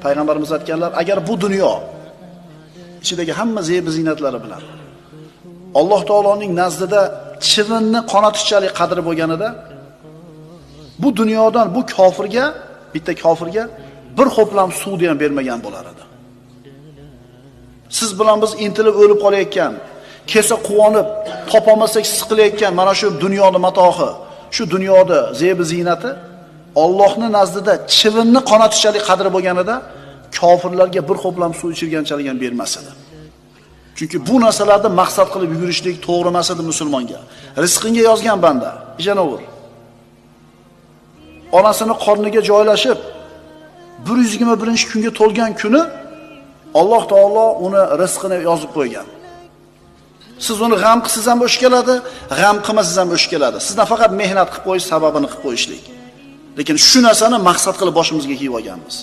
Payg'ambarimiz aytganlar, agar bu dunyo ichidagi hamma zeb ziynatlari bilan Alloh taoloning nazdida chivinni qonatishchalik qadri bo'lganida, bu dunyodan bu kofirga, bitta kofirga bir ho'plam suvni ham bermagan bo'lar edi. Siz bilan biz intilib o'lib qolayotgan, kelsa quvonib, topolmasak siqilayotgan mana shu dunyoning matohi, shu dunyoda zebi ziynati Allohning nazdida chivinni qonatishchalik qadri bo'lganida kofirlarga bir ho'plam suv ichirganchalik ham bermas edi. Chunki bu narsalarni maqsad qilib yugurishlik to'g'ri emas edi musulmonga. Rizqingga yozgan banda, ishanaver. Onasini qorniga joylashib 121-kunga to'lgan kuni Alloh taolo uni rizqini yozib qo'ygan. Siz uni g'am qilsangiz ham o'sh keladi, g'am qilmasangiz ham o'sh keladi. Sizdan faqat mehnat qilib qo'yish sababini qilib qo'yishlik. Lekin shu narsani maqsad qilib boshimizga kiyib olganmiz.